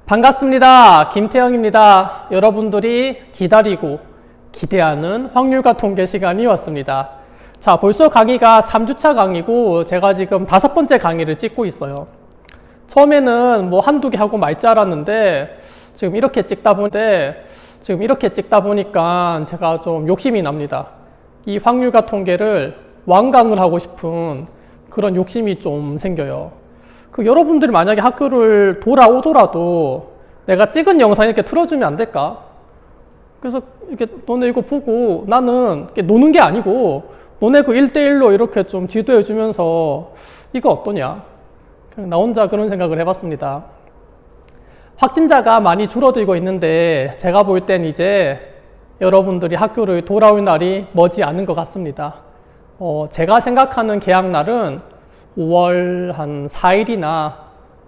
반갑습니다. 김태형입니다. 여러분들이 기다리고 기대하는 확률과 통계 시간이 왔습니다. 자, 벌써 강의가 3주차 강의고 제가 지금 5번째 강의를 찍고 있어요. 처음에는 뭐 한두 개 하고 말 줄 알았는데 지금 이렇게 찍다 보니까 제가 좀 욕심이 납니다. 이 확률과 통계를 완강을 하고 싶은 그런 욕심이 좀 생겨요. 여러분들이 만약에 학교를 돌아오더라도 내가 찍은 영상 이렇게 틀어주면 안 될까? 그래서 이렇게 너네 이거 보고 나는 노는 게 아니고 너네 그 1대1로 이렇게 좀 지도해 주면서 이거 어떠냐? 그냥 나 혼자 그런 생각을 해봤습니다. 확진자가 많이 줄어들고 있는데 제가 볼 땐 이제 여러분들이 학교를 돌아올 날이 머지 않은 것 같습니다. 제가 생각하는 개학날은 5월 한 4일이나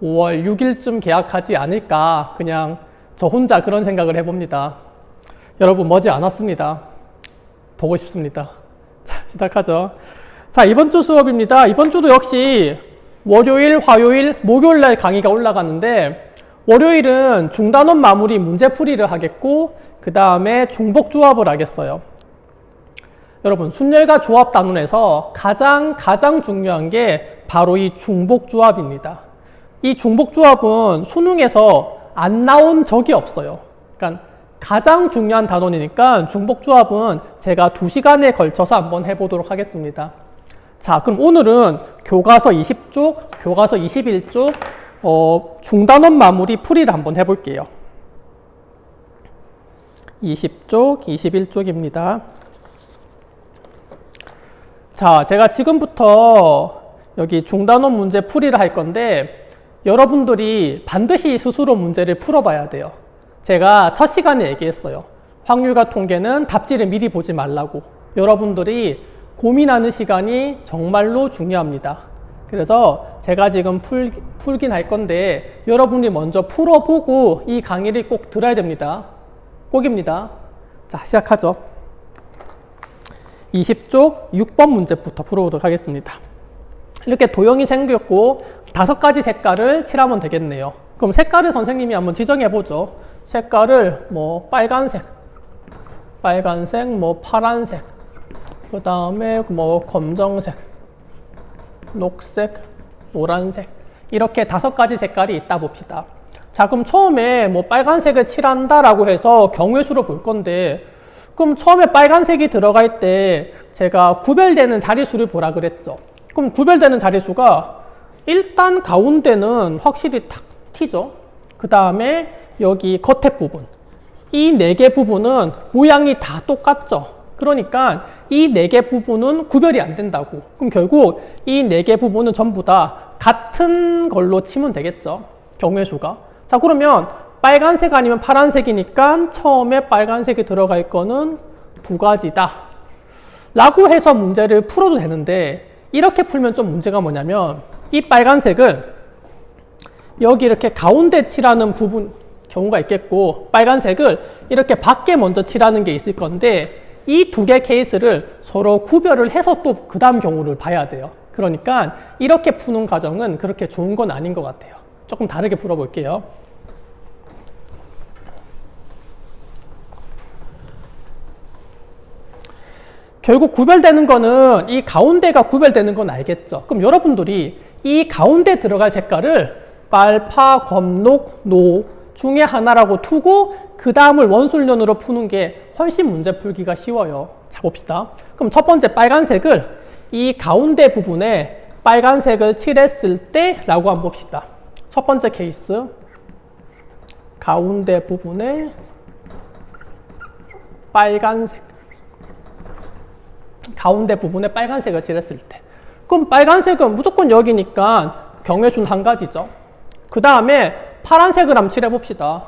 5월 6일쯤 개학하지 않을까, 그냥 저 혼자 그런 생각을 해봅니다. 여러분 머지 않았습니다. 보고 싶습니다. 자, 시작하죠. 자, 이번 주 수업입니다. 이번 주도 역시 월요일, 화요일, 목요일 날 강의가 올라가는데 월요일은 중단원 마무리 문제풀이를 하겠고 그 다음에 중복조합을 하겠어요. 여러분, 순열과 조합 단원에서 가장 중요한 게 바로 이 중복조합입니다. 이 중복조합은 수능에서 안 나온 적이 없어요. 그러니까 가장 중요한 단원이니까 중복조합은 제가 2시간에 걸쳐서 한번 해보도록 하겠습니다. 자, 그럼 오늘은 교과서 20쪽, 교과서 21쪽 중단원 마무리 풀이를 한번 해볼게요. 20쪽, 21쪽입니다. 자, 제가 지금부터 여기 중단원 문제 풀이를 할 건데 여러분들이 반드시 스스로 문제를 풀어봐야 돼요. 제가 첫 시간에 얘기했어요. 확률과 통계는 답지를 미리 보지 말라고. 여러분들이 고민하는 시간이 정말로 중요합니다. 그래서 제가 지금 풀긴 할 건데 여러분이 먼저 풀어보고 이 강의를 꼭 들어야 됩니다. 꼭입니다. 자, 시작하죠. 20쪽 6번 문제부터 풀어보도록 하겠습니다. 이렇게 도형이 생겼고 5가지 색깔을 칠하면 되겠네요. 그럼 색깔을 선생님이 한번 지정해보죠. 색깔을 뭐 빨간색, 뭐 파란색, 그 다음에 뭐 검정색, 녹색, 노란색, 이렇게 5가지 색깔이 있다 봅시다. 자, 그럼 처음에 뭐 빨간색을 칠한다라고 해서 경우의 수로 볼 건데 그럼 처음에 빨간색이 들어갈 때 제가 구별되는 자릿수를 보라 그랬죠. 그럼 구별되는 자릿수가 일단 가운데는 확실히 탁 튀죠. 그 다음에 여기 겉에 부분, 이 4개 부분은 모양이 다 똑같죠. 그러니까 이 4개 부분은 구별이 안 된다고. 그럼 결국 이 4개 부분은 전부 다 같은 걸로 치면 되겠죠. 경우의 수가. 자, 그러면 빨간색 아니면 파란색이니까 처음에 빨간색이 들어갈 거는 2가지다 라고 해서 문제를 풀어도 되는데 이렇게 풀면 좀 문제가 뭐냐면 이 빨간색을 여기 이렇게 가운데 칠하는 부분 경우가 있겠고 빨간색을 이렇게 밖에 먼저 칠하는 게 있을 건데 이 2개 케이스를 서로 구별을 해서 또 그 다음 경우를 봐야 돼요. 그러니까 이렇게 푸는 과정은 그렇게 좋은 건 아닌 것 같아요. 조금 다르게 풀어볼게요. 결국 구별되는 거는 이 가운데가 구별되는 건 알겠죠. 그럼 여러분들이 이 가운데 들어갈 색깔을 빨파, 검록, 노 중에 하나라고 두고 그 다음을 원술련으로 푸는 게 훨씬 문제 풀기가 쉬워요. 자, 봅시다. 그럼 첫 번째 빨간색을 이 가운데 부분에 빨간색을 칠했을 때 라고 한번 봅시다. 첫 번째 케이스 가운데 부분에 빨간색, 가운데 부분에 빨간색을 칠했을 때 그럼 빨간색은 무조건 여기니까 경우의 수는 1가지죠. 그 다음에 파란색을 한번 칠해봅시다.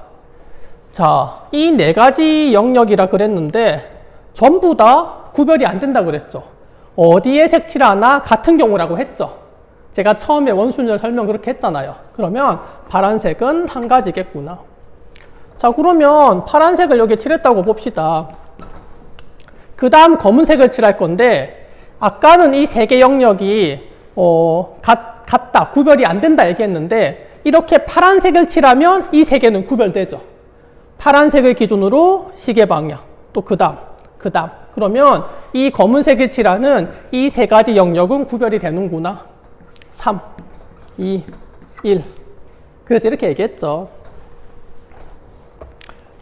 자, 이 4가지 영역이라 그랬는데 전부 다 구별이 안 된다 그랬죠. 어디에 색칠하나 같은 경우라고 했죠. 제가 처음에 원순열 설명 그렇게 했잖아요. 그러면 파란색은 1가지겠구나. 자, 그러면 파란색을 여기 칠했다고 봅시다. 그 다음 검은색을 칠할 건데 아까는 이 3개 영역이 같다, 구별이 안 된다 얘기했는데 이렇게 파란색을 칠하면 이 세 개는 구별되죠. 파란색을 기준으로 시계 방향, 또 그 다음. 그러면 이 검은색을 칠하는 이 세 가지 영역은 구별이 되는구나. 3, 2, 1. 그래서 이렇게 얘기했죠.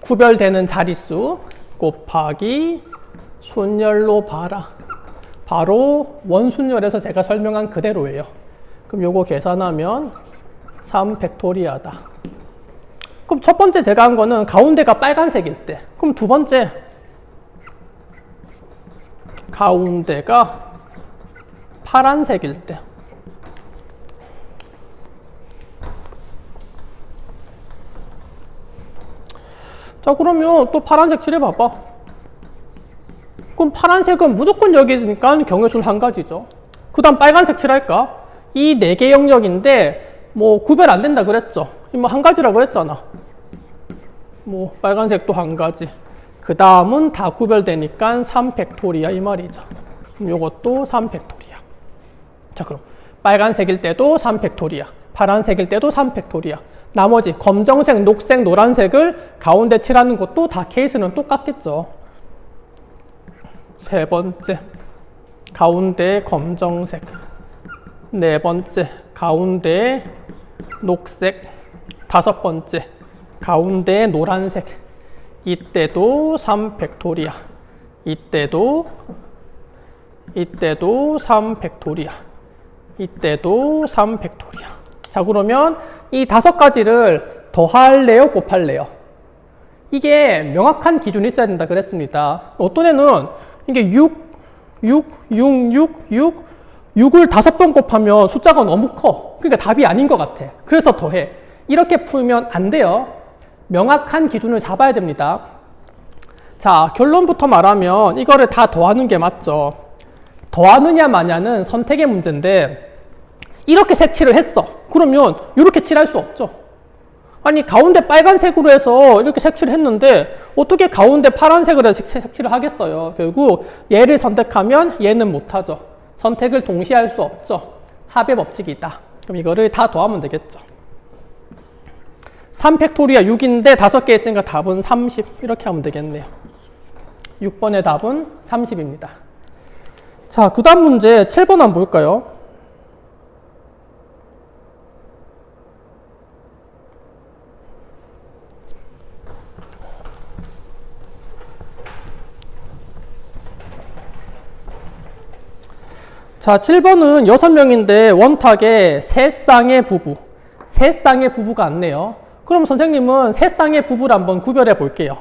구별되는 자릿수 곱하기 순열로 봐라. 바로 원순열에서 제가 설명한 그대로예요. 그럼 요거 계산하면 3팩토리아다. 그럼 첫 번째 제가 한 거는 가운데가 빨간색일 때. 그럼 두 번째 가운데가 파란색일 때. 자, 그러면 또 파란색 칠해봐봐. 그럼 파란색은 무조건 여기 있으니까 경우수는 한 가지죠. 그 다음 빨간색 칠할까? 이 네 개 영역인데 뭐 구별 안 된다 그랬죠. 뭐 한 가지라 그랬잖아. 뭐 빨간색도 한 가지. 그 다음은 다 구별되니까 3팩토리아 이 말이죠. 그럼 요것도 3팩토리아. 자, 그럼 빨간색일 때도 3팩토리아, 파란색일 때도 3팩토리아. 나머지 검정색, 녹색, 노란색을 가운데 칠하는 것도 다 케이스는 똑같겠죠. 세 번째 가운데 검정색, 네 번째 가운데 녹색, 다섯 번째 가운데 노란색. 이때도 3팩토리아, 이때도 3팩토리아, 이때도 3팩토리아. 자, 그러면 이 다섯 가지를 더할래요, 곱할래요? 이게 명확한 기준이 있어야 된다 그랬습니다. 어떤 애는 이게 6을 다섯 번 곱하면 숫자가 너무 커. 그러니까 답이 아닌 것 같아. 그래서 더해. 이렇게 풀면 안 돼요. 명확한 기준을 잡아야 됩니다. 자, 결론부터 말하면 이거를 다 더하는 게 맞죠. 더하느냐 마냐는 선택의 문제인데 이렇게 색칠을 했어. 그러면 이렇게 칠할 수 없죠. 아니, 가운데 빨간색으로 해서 이렇게 색칠을 했는데 어떻게 가운데 파란색으로 해서 색칠을 하겠어요. 결국 얘를 선택하면 얘는 못하죠. 선택을 동시에 할 수 없죠. 합의 법칙이다. 그럼 이거를 다 더하면 되겠죠. 3팩토리아 6인데 5개 있으니까 답은 30 이렇게 하면 되겠네요. 6번의 답은 30입니다. 자, 그 다음 문제 7번 한번 볼까요? 자, 7번은 6명인데 원탁에 세 쌍의 부부. 세 쌍의 부부가 왔네요. 그럼 선생님은 세 쌍의 부부를 한번 구별해 볼게요.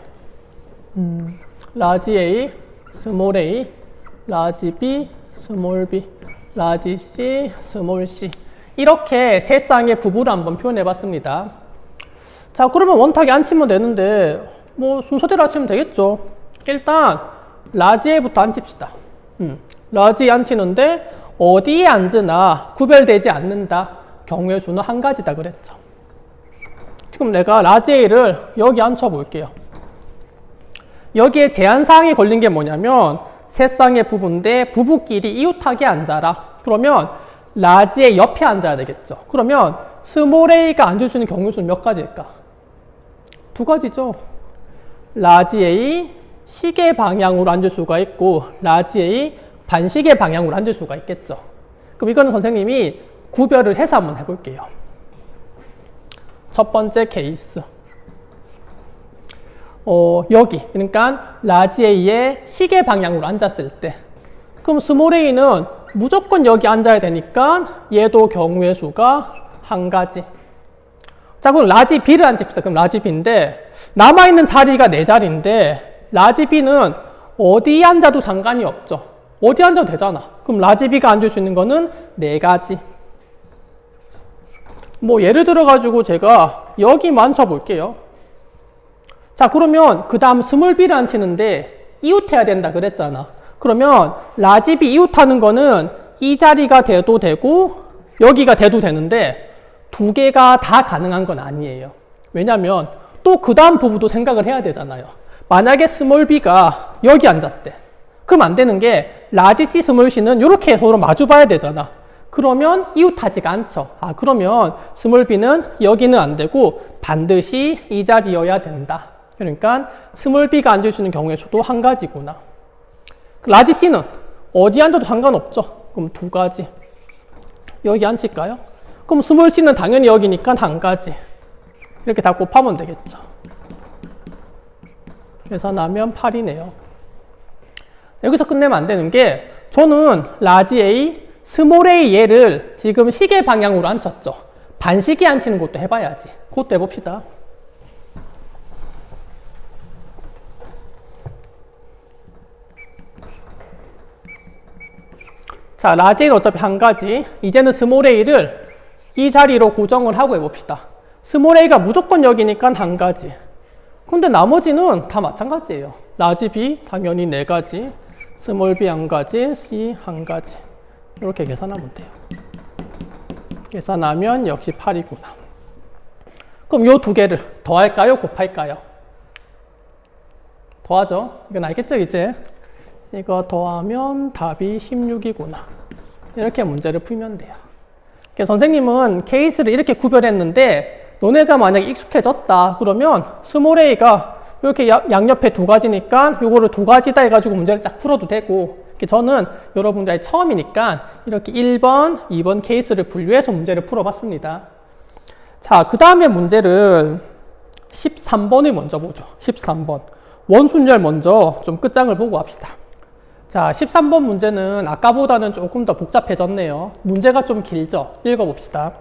라지 A, 스몰 A, 라지 B, 스몰 B, 라지 C, 스몰 C. 이렇게 세 쌍의 부부를 한번 표현해 봤습니다. 자, 그러면 원탁에 앉히면 되는데 뭐 순서대로 앉히면 되겠죠. 일단 라지 A부터 앉힙시다. 라지 A 앉히는데 어디에 앉으나 구별되지 않는다. 경우의 수는 한 가지다 그랬죠. 지금 내가 라지 A를 여기 앉혀 볼게요. 여기에 제한사항이 걸린 게 뭐냐면 세 쌍의 부부인데 부부끼리 이웃하게 앉아라. 그러면 라지 A 옆에 앉아야 되겠죠. 그러면 스몰 A가 앉을 수 있는 경우 수는 몇 가지일까? 두 가지죠. 라지 A 시계 방향으로 앉을 수가 있고 라지 A 반시계 방향으로 앉을 수가 있겠죠. 그럼 이거는 선생님이 구별을 해서 한번 해볼게요. 첫 번째 케이스. 여기, 그러니까 라지 A의 시계 방향으로 앉았을 때. 그럼 스몰 A는 무조건 여기 앉아야 되니까 얘도 경우의 수가 한 가지. 자, 그럼 라지 B를 앉힙시다. 그럼 라지 B인데 남아있는 자리가 네 자리인데 라지 B는 어디에 앉아도 상관이 없죠. 어디 앉아도 되잖아. 그럼 라지 B가 앉을 수 있는 거는 네 가지. 뭐 예를 들어 가지고 제가 여기만 앉혀 볼게요. 자, 그러면 그 다음 스몰 B를 앉히는데 이웃해야 된다 그랬잖아. 그러면 라지 B 이웃하는 거는 이 자리가 돼도 되고 여기가 돼도 되는데 두 개가 다 가능한 건 아니에요. 왜냐면 또 그 다음 부부도 생각을 해야 되잖아요. 만약에 스몰 B가 여기 앉았대. 그럼 안 되는 게 라지 C, 스몰 C는 이렇게 서로 마주 봐야 되잖아. 그러면 이웃하지가 않죠. 아, 그러면 스몰 b는 여기는 안 되고 반드시 이 자리여야 된다. 그러니까 스몰 b가 앉을 수 있는 경우의 수도 한 가지구나. 라지 c는 어디 앉아도 상관없죠. 그럼 두 가지. 여기 앉힐까요? 그럼 스몰 c는 당연히 여기니까 한 가지. 이렇게 다 곱하면 되겠죠. 계산하면 8이네요. 여기서 끝내면 안 되는 게 저는 라지 A, 스몰 a 얘를 지금 시계 방향으로 앉혔죠. 반시계 앉히는 것도 해봐야지. 그것도 해봅시다. 자, 라지 A는 어차피 한 가지. 이제는 스몰 a를 이 자리로 고정을 하고 해봅시다. 스몰 a가 무조건 여기니까 한 가지. 근데 나머지는 다 마찬가지예요. 라지 B 당연히 네 가지, 스몰 b 한 가지, C 한 가지. 이렇게 계산하면 돼요. 계산하면 역시 8이구나. 그럼 요 두 개를 더할까요? 곱할까요? 더하죠? 이건 알겠죠, 이제? 이거 더하면 답이 16이구나. 이렇게 문제를 풀면 돼요. 그러니까 선생님은 케이스를 이렇게 구별했는데 너네가 만약에 익숙해졌다 그러면 스몰 a가 이렇게 양옆에 두 가지니까 요거를 두 가지다 해가지고 문제를 딱 풀어도 되고, 저는 여러분들이 처음이니까 이렇게 1번, 2번 케이스를 분류해서 문제를 풀어봤습니다. 자, 그 다음에 문제를 13번을 먼저 보죠. 13번. 원순열 먼저 좀 끝장을 보고 합시다. 자, 13번 문제는 아까보다는 조금 더 복잡해졌네요. 문제가 좀 길죠? 읽어봅시다.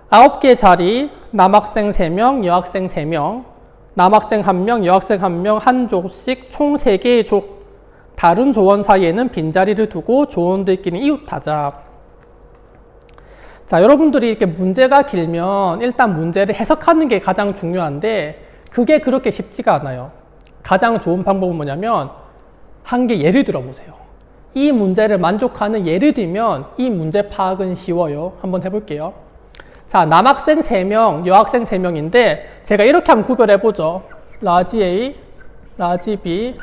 9개의 자리, 남학생 3명, 여학생 3명, 남학생 1명, 여학생 1명, 한 조씩 총 3개의 조. 다른 조원 사이에는 빈자리를 두고 조원들끼리 이웃하자. 자, 여러분들이 이렇게 문제가 길면 일단 문제를 해석하는 게 가장 중요한데 그게 그렇게 쉽지가 않아요. 가장 좋은 방법은 뭐냐면 한 개 예를 들어보세요. 이 문제를 만족하는 예를 들면 이 문제 파악은 쉬워요. 한번 해볼게요. 자, 남학생 3명, 여학생 3명인데 제가 이렇게 한번 구별해보죠. 라지 A, 라지 B,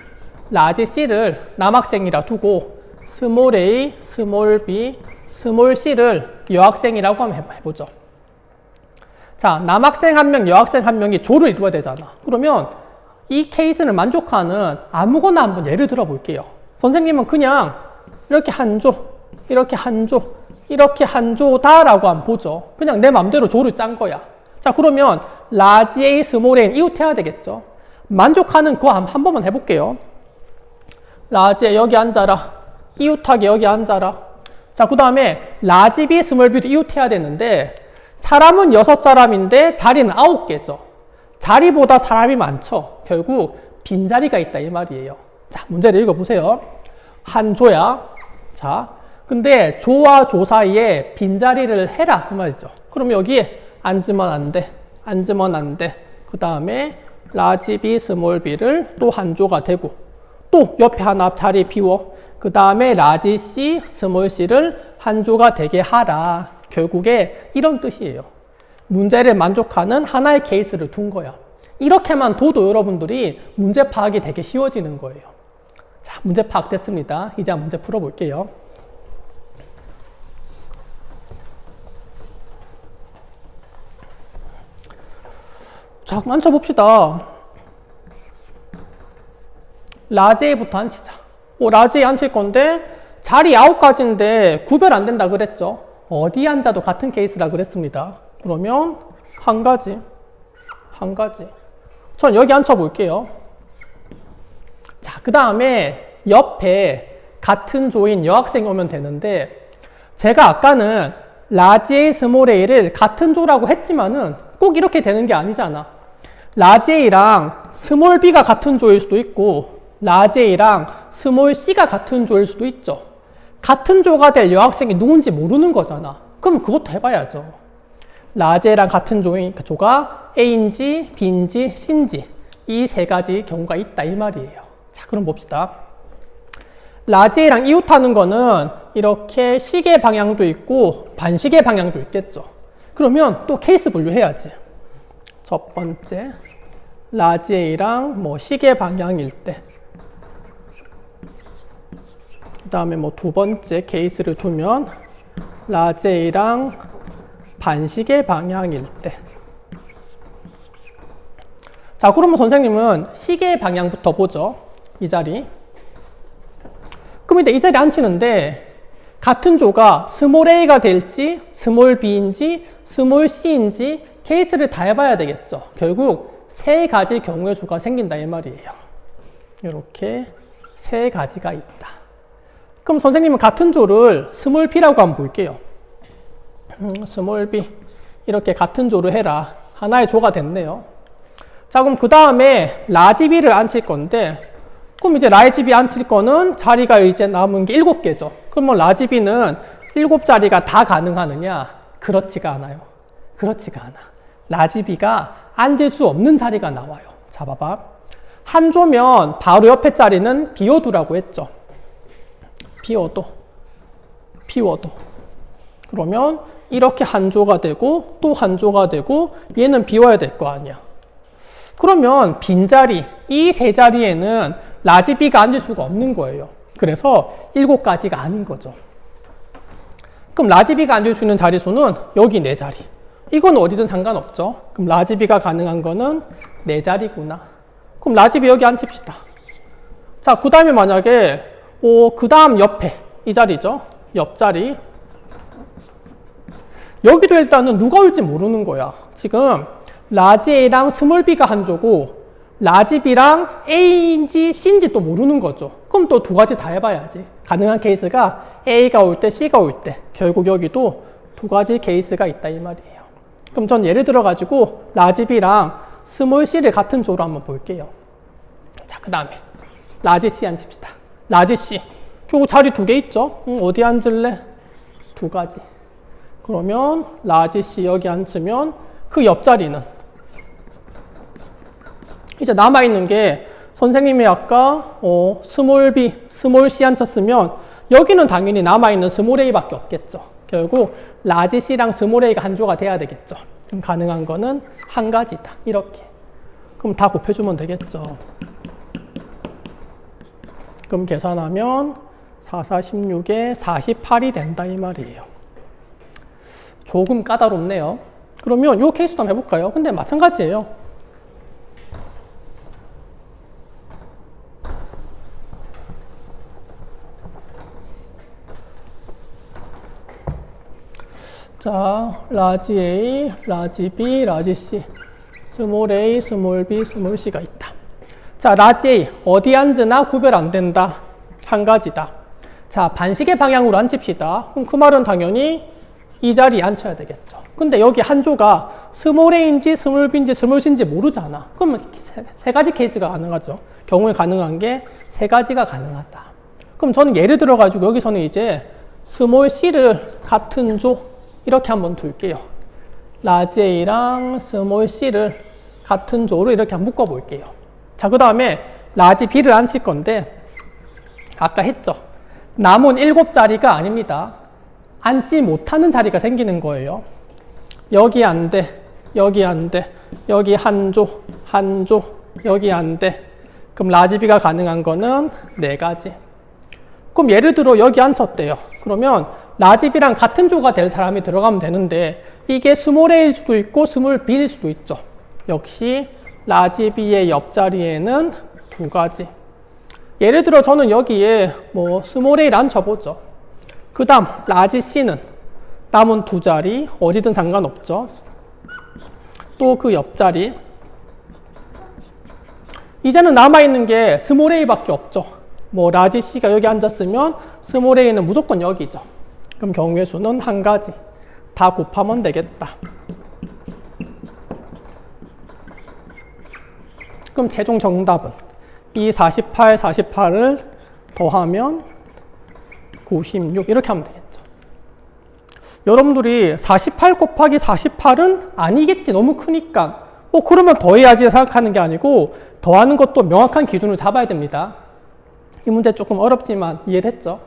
라지 C를 남학생이라 두고 스몰 a, 스몰 b, 스몰 c를 여학생이라고 한번 해보죠. 자, 남학생 1명, 여학생 1명이 조를 이루어야 되잖아. 그러면 이 케이스를 만족하는 아무거나 한번 예를 들어 볼게요. 선생님은 그냥 이렇게 한 조, 이렇게 한 조, 이렇게 한 조다라고 한번 보죠. 그냥 내 맘대로 조를 짠 거야. 자, 그러면 라지 A, 스몰 a는 이웃해야 되겠죠. 만족하는 그거 한 번만 해볼게요. 라지 A 여기 앉아라. 이웃하게 여기 앉아라. 자, 그 다음에 라지 B, 스몰 B도 이웃해야 되는데 사람은 6사람인데 자리는 9개죠. 자리보다 사람이 많죠. 결국 빈자리가 있다 이 말이에요. 자, 문제를 읽어보세요. 한 조야. 자, 근데 조와 조 사이에 빈자리를 해라 그 말이죠. 그럼 여기에 앉으면 안 돼. 앉으면 안 돼. 그 다음에 라지 B, 스몰 B를 또 한 조가 되고 또 옆에 하나 자리 비워. 그 다음에 라지 C, 스몰 C를 한 조가 되게 하라. 결국에 이런 뜻이에요. 문제를 만족하는 하나의 케이스를 둔 거야. 이렇게만 둬도 여러분들이 문제 파악이 되게 쉬워지는 거예요. 자, 문제 파악 됐습니다. 이제 한번 문제 풀어볼게요. 자, 앉혀봅시다. 라지 A부터 앉히자. 라지 A 앉힐 건데 자리 9가지인데 구별 안 된다 그랬죠. 어디 앉아도 같은 케이스라 그랬습니다. 그러면 한 가지. 전 여기 앉혀볼게요. 자, 그 다음에 옆에 같은 조인 여학생이 오면 되는데 제가 아까는 라지 A, 스몰 a를 같은 조라고 했지만은 꼭 이렇게 되는 게 아니잖아. 라지 A랑 스몰 b가 같은 조일 수도 있고 라지 A랑 스몰 c가 같은 조일 수도 있죠. 같은 조가 될 여학생이 누군지 모르는 거잖아. 그럼 그것도 해봐야죠. 라지 A랑 같은 조가 A인지 B인지 C인지 이 세 가지 경우가 있다 이 말이에요. 자, 그럼 봅시다. 라지 A랑 이웃하는 거는 이렇게 시계 방향도 있고 반시계 방향도 있겠죠. 그러면 또 케이스 분류해야지. 첫 번째, 라지 A랑 뭐 시계 방향일 때, 그 다음에 뭐 두 번째 케이스를 두면 라지 A랑 반시계 방향일 때. 자, 그러면 선생님은 시계 방향부터 보죠. 이 자리. 그럼 이제 이 자리에 앉히는데 같은 조가 스몰 a가 될지 스몰 b인지 스몰 c인지 케이스를 다 해봐야 되겠죠. 결국 세 가지 경우의 수가 생긴다 이 말이에요. 이렇게 세 가지가 있다. 그럼 선생님은 같은 조를 스몰 b라고 한번 볼게요. 스몰 b 이렇게 같은 조를 해라. 하나의 조가 됐네요. 자, 그럼 그 다음에 라지 b를 앉힐 건데, 그럼 이제 라지 b 앉힐 거는 자리가 이제 남은 게 7개죠. 그러면 라지 b는 7자리가 다 가능하느냐? 그렇지가 않아요. 그렇지가 않아. 라지 b가 앉을 수 없는 자리가 나와요. 자, 봐봐. 한 조면 바로 옆에 자리는 비워두라고 했죠. 비워도. 그러면 이렇게 한 조가 되고 또 한 조가 되고 얘는 비워야 될 거 아니야. 그러면 빈자리, 이 세 자리에는 라지 b가 앉을 수가 없는 거예요. 그래서 7가지가 아닌 거죠. 그럼 라지 b가 앉을 수 있는 자리수는 여기 4자리. 이건 어디든 상관없죠. 그럼 라지 b가 가능한 거는 4자리구나. 그럼 라지 b 여기 앉힙시다. 자, 그 다음에 만약에 그 다음 옆에 이 자리죠. 옆자리. 여기도 일단은 누가 올지 모르는 거야. 지금 라지 A랑 스몰 b가 한 조고 라지 B랑 A인지 C인지 또 모르는 거죠. 그럼 또 2가지 다 해봐야지. 가능한 케이스가 A가 올 때, C가 올 때. 결국 여기도 2가지 케이스가 있다 이 말이에요. 그럼 전 예를 들어 가지고 라지 B랑 스몰 C를 같은 조로 한번 볼게요. 자, 그 다음에 라지 C 앉힙시다. 라지 C. 결국 자리 2개 있죠. 어디 앉을래? 2가지. 그러면 라지 C 여기 앉으면 그 옆자리는 이제 남아있는 게 선생님이 아까 스몰 b, 스몰 c 앉혔으면 여기는 당연히 남아있는 스몰 a밖에 없겠죠. 결국 라지 c랑 스몰 a가 한 조가 돼야 되겠죠. 그럼 가능한 거는 한 가지다. 이렇게. 그럼 다 곱해주면 되겠죠. 그럼 계산하면 4, 4, 16에 48이 된다 이 말이에요. 조금 까다롭네요. 그러면 이 케이스도 한번 해볼까요? 근데 마찬가지예요. 자, 라지 A, 라지 B, 라지 C, 스몰 A, 스몰 B, 스몰 C가 있다. 자, 라지 A 어디 앉으나 구별 안 된다. 한 가지다. 자, 반시계 방향으로 앉힙시다. 그럼 그 말은 당연히 이 자리에 앉혀야 되겠죠. 근데 여기 한 조가 스몰 A인지 스몰 B인지 스몰 C인지 모르잖아. 그러면 세 가지 케이스가 가능하죠. 경우에 가능한 게 3가지가 가능하다. 그럼 저는 예를 들어 가지고 여기서는 이제 스몰 C를 같은 조 이렇게 한번 둘게요. 라지 A랑 스몰 C를 같은 조로 이렇게 한번 묶어 볼게요. 자, 그 다음에 라지 B를 앉힐 건데 아까 했죠. 남은 7자리가 아닙니다. 앉지 못하는 자리가 생기는 거예요. 여기 안 돼, 여기 안 돼, 여기 한 조, 여기 안 돼. 그럼 라지 B가 가능한 거는 4가지. 그럼 예를 들어 여기 앉혔대요. 그러면 라지 B랑 같은 조가 될 사람이 들어가면 되는데 이게 스몰 A일 수도 있고 스몰 B일 수도 있죠. 역시 라지 B의 옆자리에는 2가지. 예를 들어 저는 여기에 스몰 A를 앉혀보죠. 그 다음 라지 C는 남은 2자리 어디든 상관없죠. 또 그 옆자리. 이제는 남아있는 게 스몰 A밖에 없죠. 라지 C가 여기 앉았으면 스몰 A는 무조건 여기죠. 그럼 경우의 수는 1가지. 다 곱하면 되겠다. 그럼 최종 정답은 이 48, 48을 더하면 96 이렇게 하면 되겠죠. 여러분들이 48 곱하기 48은 아니겠지. 너무 크니까. 그러면 더해야지 생각하는 게 아니고 더하는 것도 명확한 기준을 잡아야 됩니다. 이 문제 조금 어렵지만 이해됐죠?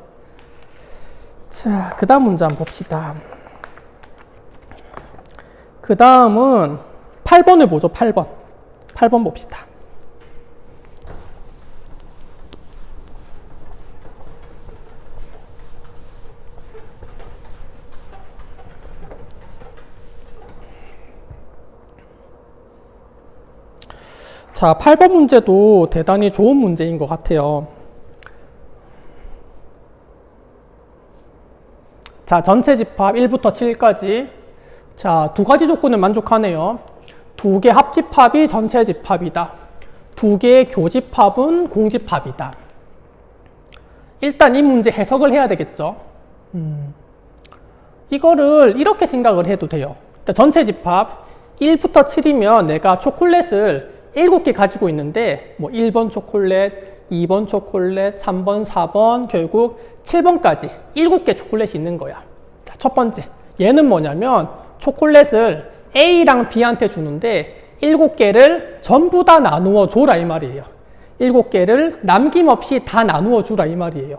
자, 그 다음 문제 한번 봅시다. 그 다음은 8번을 보죠. 8번. 8번 봅시다. 자, 8번 문제도 대단히 좋은 문제인 것 같아요. 자, 전체 집합 1부터 7까지. 자, 두 가지 조건을 만족하네요. 두 개 합집합이 전체 집합이다. 두 개의 교집합은 공집합이다. 일단 이 문제 해석을 해야 되겠죠. 이거를 이렇게 생각을 해도 돼요. 전체 집합 1부터 7이면 내가 초콜릿을 7개 가지고 있는데 뭐 1번 초콜릿, 2번 초콜릿, 3번, 4번, 결국 7번까지 7개 초콜릿이 있는 거야. 자, 첫 번째. 얘는 뭐냐면 초콜릿을 A랑 B한테 주는데 7개를 전부 다 나누어 줘라 이 말이에요. 7개를 남김없이 다 나누어 주라 이 말이에요.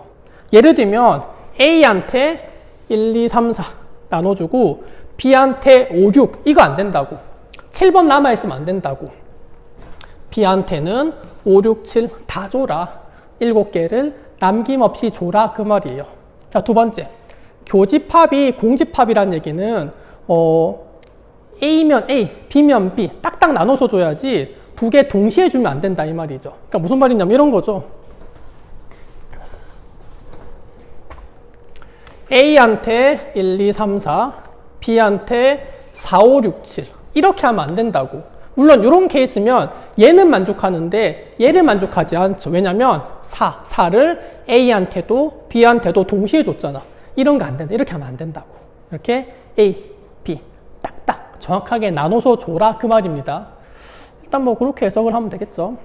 예를 들면 A한테 1, 2, 3, 4 나눠주고 B한테 5, 6 이거 안 된다고. 7번 남아있으면 안 된다고. B한테는 5, 6, 7 다 줘라. 7개를 남김없이 줘라 그 말이에요. 자, 두 번째. 교집합이 공집합이란 얘기는 A면 A, B면 B 딱딱 나눠서 줘야지 두 개 동시에 주면 안 된다 이 말이죠. 그러니까 무슨 말이냐면 이런 거죠. A한테 1, 2, 3, 4, B한테 4, 5, 6, 7 이렇게 하면 안 된다고. 물론 이런 케이스면 얘는 만족하는데 얘를 만족하지 않죠. 왜냐면 4를 A한테도 B한테도 동시에 줬잖아. 이런 거 안 된다. 이렇게 하면 안 된다고. 이렇게 A, B 딱딱 정확하게 나눠서 줘라 그 말입니다. 일단 뭐 그렇게 해석을 하면 되겠죠.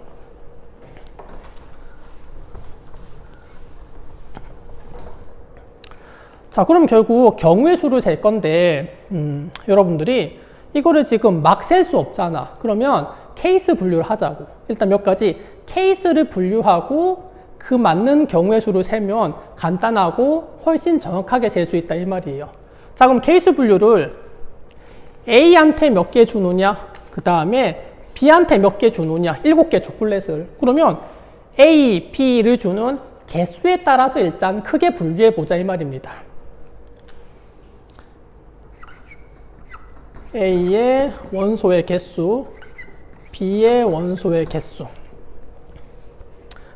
자, 그럼 결국 경우의 수를 셀 건데 여러분들이 이거를 지금 막 셀 수 없잖아. 그러면 케이스 분류를 하자고. 일단 몇 가지 케이스를 분류하고 그 맞는 경우의 수를 세면 간단하고 훨씬 정확하게 셀 수 있다 이 말이에요. 자, 그럼 케이스 분류를 A한테 몇 개 주느냐, 그 다음에 B한테 몇 개 주느냐, 7개 초콜릿을. 그러면 A, B를 주는 개수에 따라서 일단 크게 분류해 보자 이 말입니다. A의 원소의 개수, B의 원소의 개수.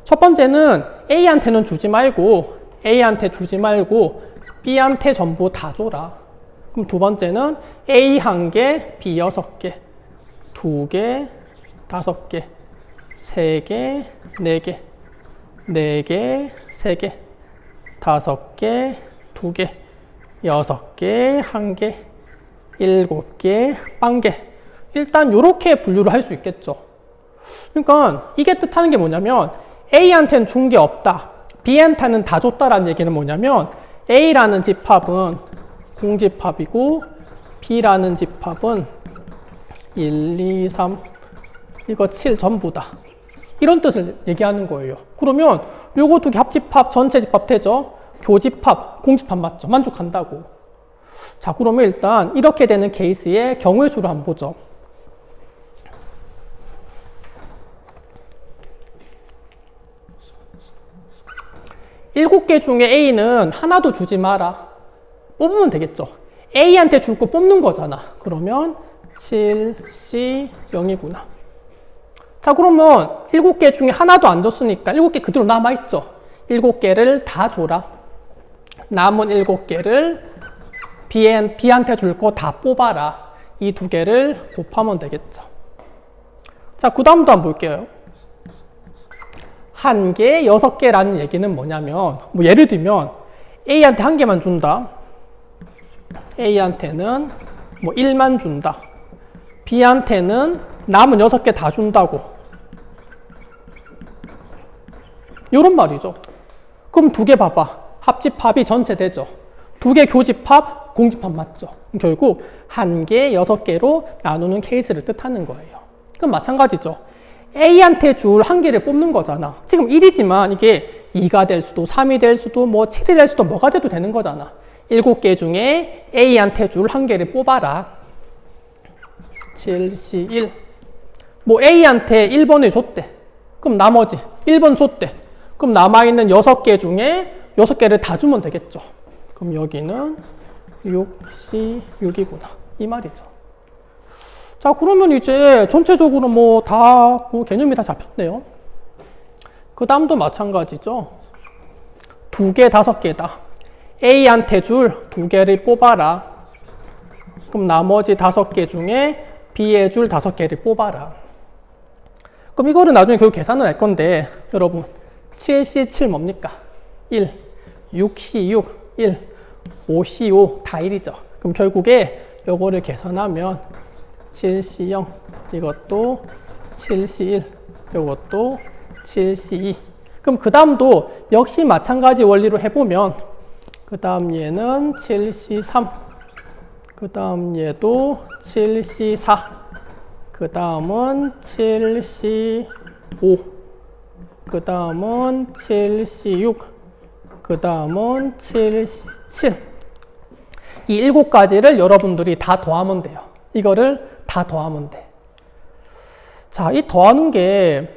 첫 번째는 A한테는 주지 말고 B한테 전부 다 줘라. 그럼 두 번째는 A 1개, B 6개, 2개, 5개, 3개, 4개, 4개, 3개, 5개, 2개, 6개, 1개, 7개, 1개. 일단 이렇게 분류를 할 수 있겠죠. 그러니까 이게 뜻하는 게 뭐냐면 A한테는 준 게 없다. B한테는 다 줬다라는 얘기는 뭐냐면 A라는 집합은 공집합이고 B라는 집합은 1, 2, 3, 이거 7 전부다. 이런 뜻을 얘기하는 거예요. 그러면 요거 두 개 합집합, 전체 집합 되죠? 교집합, 공집합 맞죠? 만족한다고. 자, 그러면 일단 이렇게 되는 케이스의 경우의 수를 한번 보죠. 일곱 개 중에 A는 하나도 주지 마라. 뽑으면 되겠죠. A한테 줄 거 뽑는 거잖아. 그러면 7, C, 0이구나. 자, 그러면 7개 중에 하나도 안 줬으니까 7개 그대로 남아있죠. 7개를 다 줘라. 남은 7개를 B한테 줄 거 다 뽑아라. 이 두 개를 곱하면 되겠죠. 자, 그 다음도 한번 볼게요. 1개, 6개라는 얘기는 뭐냐면, 뭐 예를 들면 A한테 1개만 준다. A한테는 뭐 1만 준다. B한테는 남은 6개 다 준다고. 요런 말이죠. 그럼 두 개 봐봐. 합집합이 전체 되죠. 두 개 교집합, 공집합 맞죠. 결국 1개, 6개로 나누는 케이스를 뜻하는 거예요. 그럼 마찬가지죠. A한테 줄 1개를 뽑는 거잖아. 지금 1이지만 이게 2가 될 수도 3이 될 수도 뭐 7이 될 수도 뭐가 돼도 되는 거잖아. 7개 중에 A한테 줄 1개를 뽑아라. 7, C, 1. 뭐 A한테 1번을 줬대. 그럼 나머지 1번 줬대. 그럼 남아있는 6개 중에 6개를 다 주면 되겠죠. 그럼 여기는 6, C, 6이구나. 이 말이죠. 자, 그러면 이제 전체적으로 뭐 다, 개념이 다 잡혔네요. 그 다음도 마찬가지죠. 2개, 5개다. A한테 줄 2개를 뽑아라. 그럼 나머지 5개 중에 B에 줄 5개를 뽑아라. 그럼 이거를 나중에 결국 계산을 할 건데, 여러분, 7C7 뭡니까? 1, 6C6, 1, 5C5 다 1이죠. 그럼 결국에 요거를 계산하면 7C0, 이것도 7C1, 요것도 7C2. 그럼 그 다음도 역시 마찬가지 원리로 해보면, 그 다음 얘는 7C3, 그 다음 얘도 7C4, 그 다음은 7C5, 그 다음은 7C6, 그 다음은 7C7. 이 7가지를 여러분들이 다 더하면 돼요. 이거를 다 더하면 돼. 자, 이 더하는 게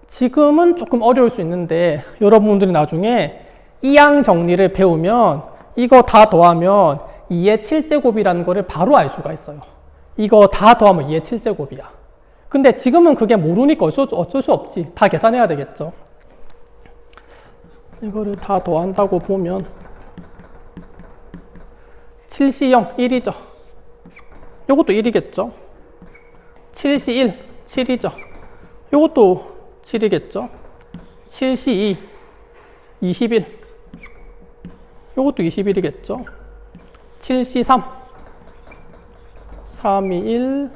지금은 조금 어려울 수 있는데 여러분들이 나중에 이항 정리를 배우면 이거 다 더하면 2의 7제곱이라는 거를 바로 알 수가 있어요. 이거 다 더하면 2의 7제곱이야. 근데 지금은 그게 모르니까 어쩔 수 없지. 다 계산해야 되겠죠. 이거를 다 더한다고 보면 7C0, 1이죠. 요것도 1이겠죠. 7C1, 7이죠. 요것도 7이겠죠. 7C2, 21. 요것도 21이겠죠. 7C3, 321,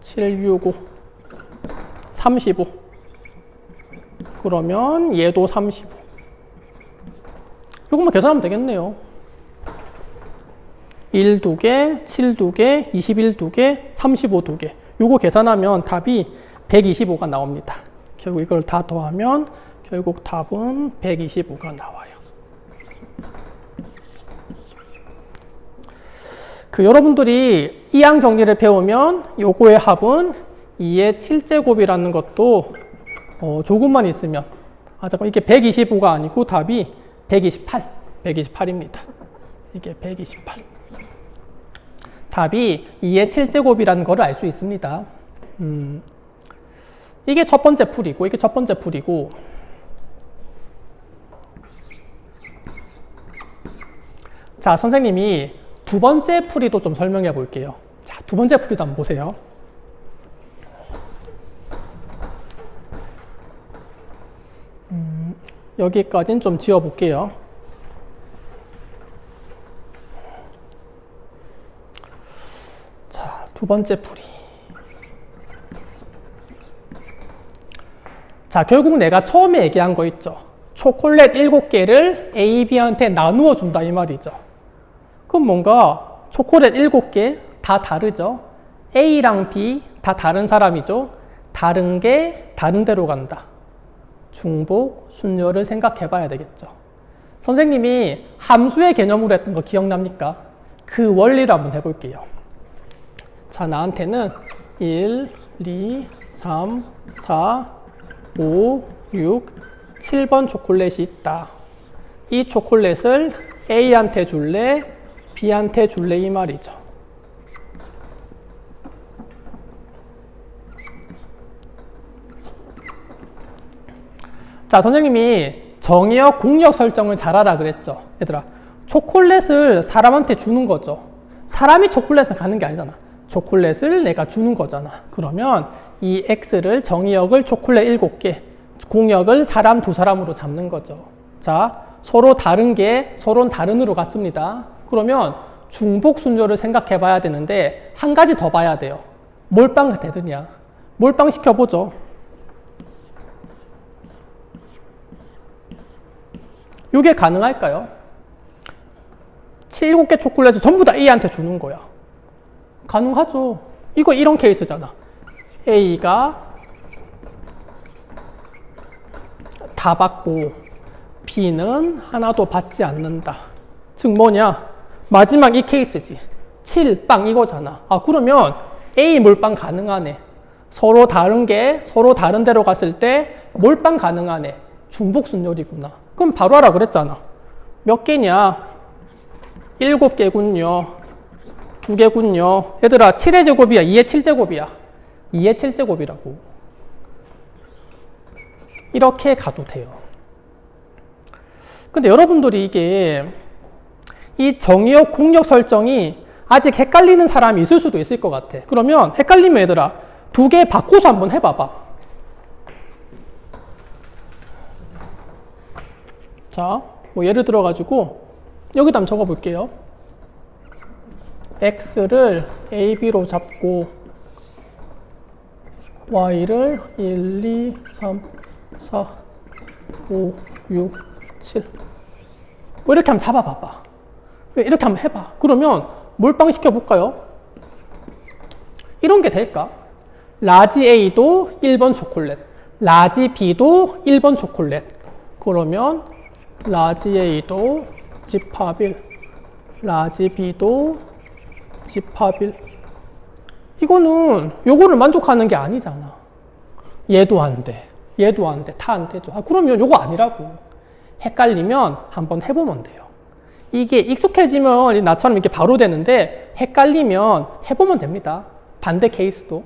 765, 35. 그러면 얘도 35. 요것만 계산하면 되겠네요. 1 2개, 7 2개, 21 2개, 35 2개. 요거 계산하면 답이 125가 나옵니다. 결국 이걸 다 더하면 결국 답은 125가 나와요. 여러분들이 이항 정리를 배우면 요거의 합은 2의 7제곱이라는 것도 조금만 있으면, 잠깐 이게 125가 아니고 답이 128입니다. 이게 128. 답이 2의 7제곱이라는 거를 알 수 있습니다. 이게 첫 번째 풀이고, 이게 첫 번째 풀이고, 자, 선생님이 두 번째 풀이도 좀 설명해 볼게요. 자, 두 번째 풀이도 한번 보세요. 여기까지는 좀 지워 볼게요. 자, 두 번째 풀이. 자, 결국 내가 처음에 얘기한 거 있죠. 초콜릿 7개를 A, B한테 나누어 준다 이 말이죠. 그럼 뭔가 초콜릿 7개 다 다르죠. A랑 B 다 다른 사람이죠. 다른 게 다른 데로 간다. 중복, 순열을 생각해 봐야 되겠죠. 선생님이 함수의 개념으로 했던 거 기억납니까? 그 원리를 한번 해볼게요. 자, 나한테는 1, 2, 3, 4, 5, 6, 7번 초콜릿이 있다. 이 초콜릿을 A한테 줄래? B한테 줄래? 이 말이죠. 자, 선생님이 정의역, 공역 설정을 잘하라 그랬죠. 얘들아, 초콜릿을 사람한테 주는 거죠. 사람이 초콜릿을 가는 게 아니잖아. 초콜릿을 내가 주는 거잖아. 그러면 이 X를, 정의역을 초콜릿 7개, 공역을 사람 2사람으로 잡는 거죠. 자, 서로 다른 게 서로는 다른으로 갔습니다. 그러면 중복 순서를 생각해 봐야 되는데 한 가지 더 봐야 돼요. 몰빵 되느냐. 몰빵 시켜보죠. 이게 가능할까요? 7개 초콜릿을 전부 다 A한테 주는 거야. 가능하죠. 이거 이런 케이스잖아. A가 다 받고 B는 하나도 받지 않는다. 즉 뭐냐? 마지막 이 케이스지. 7, 빵 이거잖아. 그러면 A 몰빵 가능하네. 서로 다른 게 서로 다른 데로 갔을 때 몰빵 가능하네. 중복 순열이구나. 그럼 바로 하라 그랬잖아. 몇 개냐? 7개군요. 두 개군요. 얘들아, 7의 제곱이야? 2의 7제곱이야? 2의 7제곱이라고. 이렇게 가도 돼요. 근데 여러분들이 이게 이 정의역 공역 설정이 아직 헷갈리는 사람이 있을 수도 있을 것 같아. 그러면 헷갈리면 얘들아, 두 개 바꿔서 한번 해봐봐. 자, 뭐 예를 들어가지고 여기다 한번 적어볼게요. x를 a, b로 잡고 y를 1, 2, 3, 4, 5, 6, 7 뭐 이렇게 한번 잡아봐봐. 이렇게 한번 해봐. 그러면 몰빵시켜 볼까요? 이런 게 될까? 라지 A도 1번 초콜릿, 라지 B도 1번 초콜릿. 그러면 라지 A도 집합일, 라지 B도 집합일. 이거는 요거를 만족하는 게 아니잖아. 얘도 안 돼, 얘도 안 돼, 다 안 되죠. 그러면 요거 아니라고. 헷갈리면 한번 해보면 돼요. 이게 익숙해지면 나처럼 이렇게 바로 되는데 헷갈리면 해보면 됩니다. 반대 케이스도.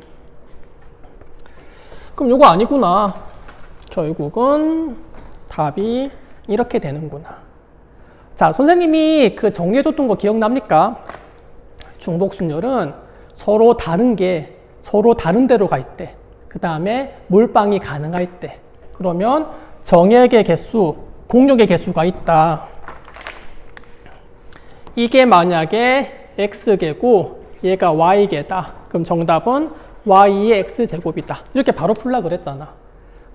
그럼 요거 아니구나. 결국은 답이 이렇게 되는구나. 자, 선생님이 그 정리해줬던 거 기억납니까? 중복순열은 서로 다른 게 서로 다른 데로 가 있대. 그 다음에 몰빵이 가능할 때. 그러면 정액의 개수, 공역의 개수가 있다. 이게 만약에 x개고 얘가 y개다. 그럼 정답은 y의 x제곱이다. 이렇게 바로 풀라 그랬잖아.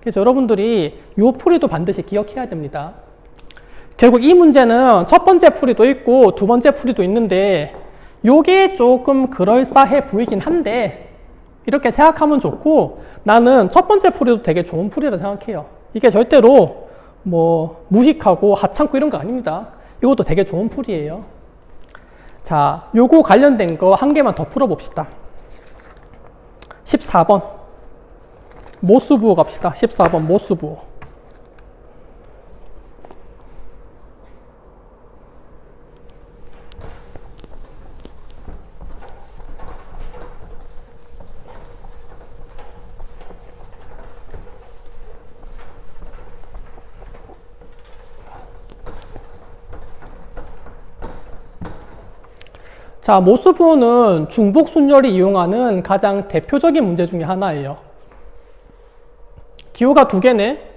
그래서 여러분들이 요 풀이도 반드시 기억해야 됩니다. 결국 이 문제는 첫 번째 풀이도 있고 두 번째 풀이도 있는데 요게 조금 그럴싸해 보이긴 한데 이렇게 생각하면 좋고, 나는 첫 번째 풀이도 되게 좋은 풀이라 생각해요. 이게 절대로 뭐 무식하고 하찮고 이런 거 아닙니다. 이것도 되게 좋은 풀이에요. 자, 요거 관련된 거 한 개만 더 풀어봅시다. 14번 모수부호 갑시다. 14번 모수부호. 자, 모수부호는 중복순열이 이용하는 가장 대표적인 문제 중에 하나예요. 기호가 두 개네.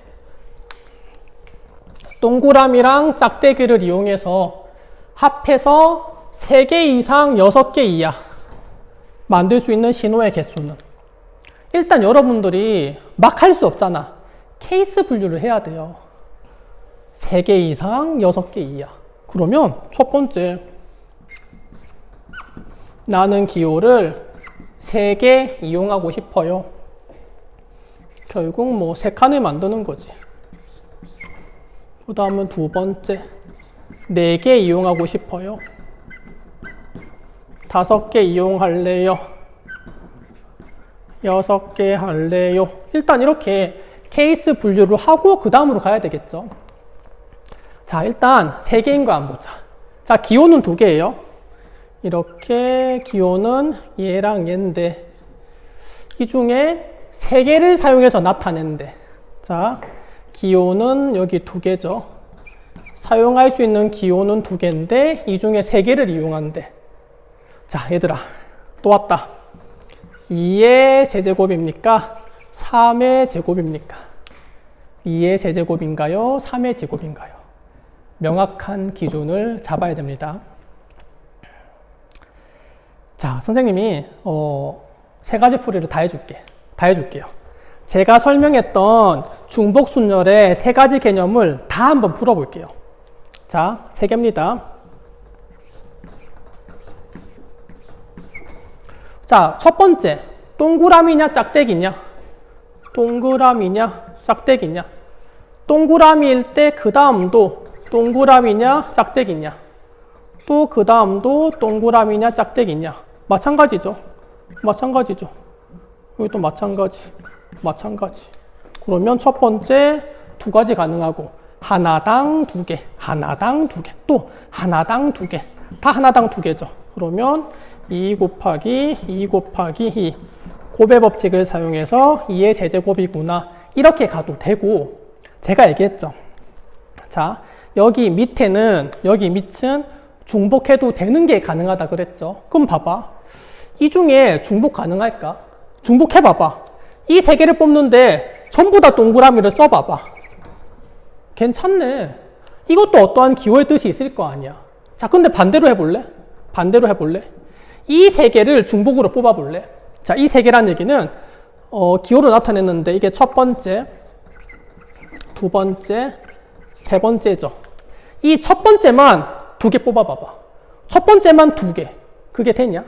동그라미랑 짝대기를 이용해서 합해서 3개 이상 6개 이하 만들 수 있는 신호의 개수는, 일단 여러분들이 막 할 수 없잖아. 케이스 분류를 해야 돼요. 3개 이상 6개 이하. 그러면 첫 번째, 나는 기호를 3개 이용하고 싶어요. 결국 뭐 3칸을 만드는 거지. 그 다음은 두 번째, 4개 이용하고 싶어요. 5개 이용할래요. 6개 할래요. 일단 이렇게 케이스 분류를 하고 그 다음으로 가야 되겠죠. 자, 일단 3개인 거 한번 보자. 자, 기호는 2개예요. 이렇게 기호는 얘랑 얘인데 이 중에 3개를 사용해서 나타낸대. 자, 기호는 여기 2개죠. 사용할 수 있는 기호는 2개인데 이 중에 3개를 이용한대. 자, 얘들아, 또 왔다. 2의 세제곱입니까? 3의 제곱입니까? 2의 세제곱인가요? 3의 제곱인가요? 명확한 기준을 잡아야 됩니다. 자, 선생님이 3가지 풀이를 다 해줄게요. 제가 설명했던 중복순열의 3가지 개념을 다 한번 풀어볼게요. 자, 3개입니다. 자, 첫 번째, 동그라미냐 짝대기냐? 동그라미냐 짝대기냐? 동그라미일 때 그 다음도 동그라미냐 짝대기냐? 또 그 다음도 동그라미냐 짝대기냐? 마찬가지죠. 여기 또 마찬가지. 그러면 첫 번째 2가지 가능하고, 하나당 2개, 하나당 2개, 또 하나당 2개, 다 하나당 2개죠. 그러면 2 곱하기 2 곱하기 2 곱의 법칙을 사용해서 2의 제제곱이구나. 이렇게 가도 되고 제가 얘기했죠. 자, 여기 밑은 중복해도 되는 게 가능하다 그랬죠. 그럼 봐봐. 이 중에 중복 가능할까? 중복해봐봐. 이 세 개를 뽑는데 전부 다 동그라미를 써봐봐. 괜찮네. 이것도 어떠한 기호의 뜻이 있을 거 아니야. 자, 근데 반대로 해볼래? 이 세 개를 중복으로 뽑아볼래? 자, 이 세 개란 얘기는 기호로 나타냈는데 이게 첫 번째, 두 번째, 세 번째죠. 이 첫 번째만 2개 뽑아봐봐. 첫 번째만 2개. 그게 되냐?